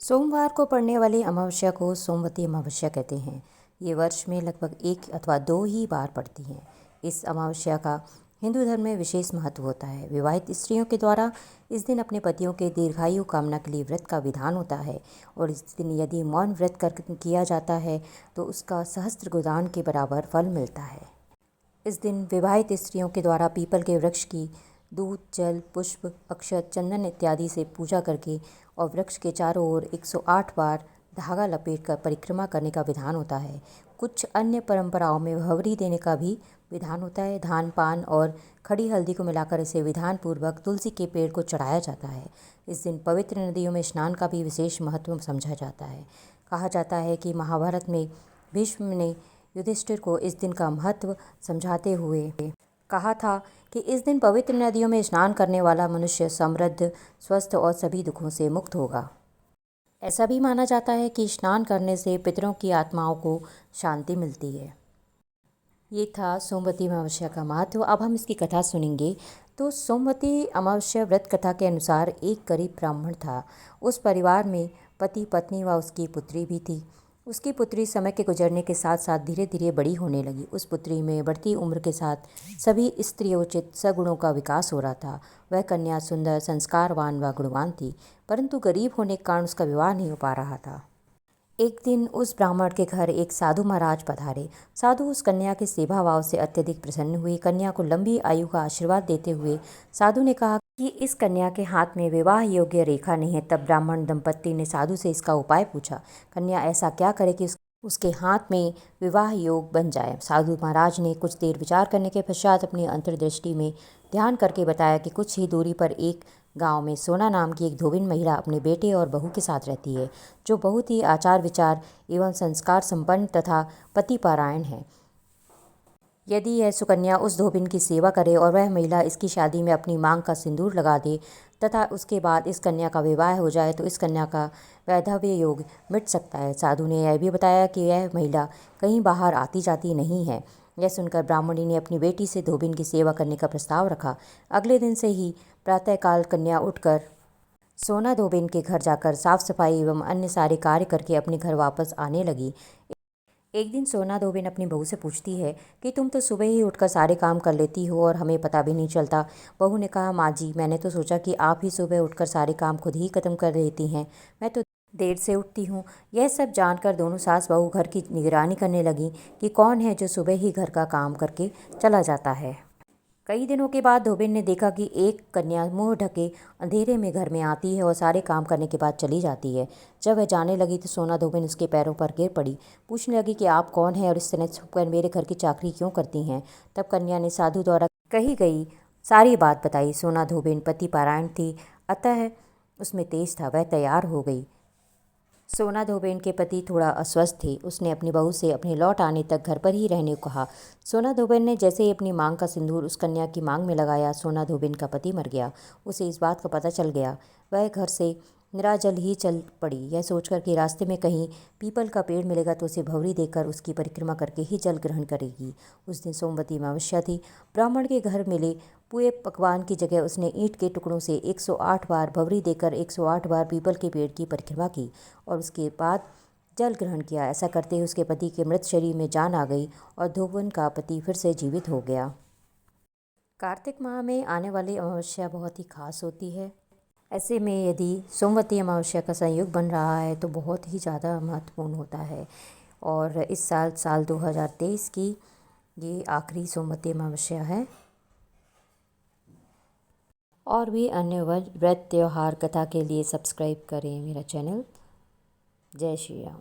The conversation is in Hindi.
सोमवार को पड़ने वाली अमावस्या को सोमवती अमावस्या कहते हैं। ये वर्ष में लगभग 1 अथवा 2 ही बार पड़ती हैं। इस अमावस्या का हिंदू धर्म में विशेष महत्व होता है। विवाहित स्त्रियों के द्वारा इस दिन अपने पतियों के दीर्घायु कामना के लिए व्रत का विधान होता है और इस दिन यदि मौन व्रत कर किया जाता है तो उसका सहस्त्र गोदान के बराबर फल मिलता है। इस दिन विवाहित स्त्रियों के द्वारा पीपल के वृक्ष की दूध, जल, पुष्प, अक्षत, चंदन इत्यादि से पूजा करके और वृक्ष के चारों ओर 108 बार धागा लपेटकर परिक्रमा करने का विधान होता है। कुछ अन्य परंपराओं में भवरी देने का भी विधान होता है। धान, पान और खड़ी हल्दी को मिलाकर इसे विधान पूर्वक तुलसी के पेड़ को चढ़ाया जाता है। इस दिन पवित्र नदियों में स्नान का भी विशेष महत्व समझा जाता है। कहा जाता है कि महाभारत में भीष्म ने युधिष्ठिर को इस दिन का महत्व समझाते हुए कहा था कि इस दिन पवित्र नदियों में स्नान करने वाला मनुष्य समृद्ध, स्वस्थ और सभी दुखों से मुक्त होगा। ऐसा भी माना जाता है कि स्नान करने से पितरों की आत्माओं को शांति मिलती है। ये था सोमवती अमावस्या का महत्व। अब हम इसकी कथा सुनेंगे। तो सोमवती अमावस्या व्रत कथा के अनुसार एक गरीब ब्राह्मण था। उस परिवार में पति, पत्नी व उसकी पुत्री भी थी। उसकी पुत्री समय के गुजरने के साथ साथ धीरे धीरे बड़ी होने लगी। उस पुत्री में बढ़ती उम्र के साथ सभी स्त्रियोचित सगुणों का विकास हो रहा था। वह कन्या सुंदर, संस्कारवान व गुणवान थी, परंतु गरीब होने के कारण उसका विवाह नहीं हो पा रहा था। एक दिन उस ब्राह्मण के घर एक साधु महाराज पधारे। साधु उस कन्या के सेवा भाव से अत्यधिक प्रसन्न हुए। कन्या को लंबी आयु का आशीर्वाद देते हुए साधु ने कहा कि इस कन्या के हाथ में विवाह योग्य रेखा नहीं है। तब ब्राह्मण दंपत्ति ने साधु से इसका उपाय पूछा। कन्या ऐसा क्या करे कि उसके हाथ में विवाह योग बन जाए। साधु महाराज ने कुछ देर विचार करने के पश्चात अपनी अंतर्दृष्टि में ध्यान करके बताया कि कुछ ही दूरी पर एक गांव में सोना नाम की एक धोबिन महिला अपने बेटे और बहू के साथ रहती है, जो बहुत ही आचार विचार एवं संस्कार संपन्न तथा पतिपरायण है। यदि यह सुकन्या उस धोबिन की सेवा करे और वह महिला इसकी शादी में अपनी मांग का सिंदूर लगा दे तथा उसके बाद इस कन्या का विवाह हो जाए तो इस कन्या का वैधव्य योग मिट सकता है। साधु ने यह भी बताया कि यह महिला कहीं बाहर आती जाती नहीं है। यह सुनकर ब्राह्मणी ने अपनी बेटी से धोबिन की सेवा करने का प्रस्ताव रखा। अगले दिन से ही प्रातःकाल कन्या उठकर सोना धोबिन के घर जाकर साफ सफाई एवं अन्य सारे कार्य करके अपने घर वापस आने लगी। एक दिन सोना धोबिन अपनी बहू से पूछती है कि तुम तो सुबह ही उठकर सारे काम कर लेती हो और हमें पता भी नहीं चलता। बहू ने कहा, माँ जी, मैंने तो सोचा कि आप ही सुबह उठकर सारे काम खुद ही खत्म कर देती हैं। मैं तो देर से उठती हूँ। यह सब जानकर दोनों सास बहू घर की निगरानी करने लगी कि कौन है जो सुबह ही घर का काम करके चला जाता है। कई दिनों के बाद धोबिन ने देखा कि एक कन्या मुंह ढके अंधेरे में घर में आती है और सारे काम करने के बाद चली जाती है। जब वह जाने लगी तो सोना धोबिन उसके पैरों पर गिर पड़ी। पूछने लगी कि आप कौन हैं और इस तरह छुपकर मेरे घर की चाकरी क्यों करती हैं। तब कन्या ने साधु द्वारा कही गई सारी बात बताई। सोना धोबिन पतिपरायण थी, अतः उसमें तेज था। वह तैयार हो गई। सोना धोबिन के पति थोड़ा अस्वस्थ थे। उसने अपनी बहू से अपने लौट आने तक घर पर ही रहने को कहा। सोना धोबिन ने जैसे ही अपनी मांग का सिंदूर उस कन्या की मांग में लगाया, सोना धोबिन का पति मर गया। उसे इस बात का पता चल गया। वह घर से निराजल ही चल पड़ी, यह सोचकर कि रास्ते में कहीं पीपल का पेड़ मिलेगा तो उसे भवरी देकर उसकी परिक्रमा करके ही जल ग्रहण करेगी। उस दिन सोमवती अमावस्या थी। ब्राह्मण के घर मिले पूरे पकवान की जगह उसने ईंट के टुकड़ों से 108 बार भवरी देकर 108 बार पीपल के पेड़ की परिक्रमा की और उसके बाद जल ग्रहण किया। ऐसा करते ही उसके पति के मृत शरीर में जान आ गई और धोबिन का पति फिर से जीवित हो गया। कार्तिक माह में आने वाली अमावस्या बहुत ही खास होती है। ऐसे में यदि सोमवती अमावस्या का संयोग बन रहा है तो बहुत ही ज़्यादा महत्वपूर्ण होता है। और इस साल 2023 की ये आखिरी सोमवती अमावस्या है। और भी अन्य व्रत, त्यौहार, कथा के लिए सब्सक्राइब करें मेरा चैनल। जय श्री राम।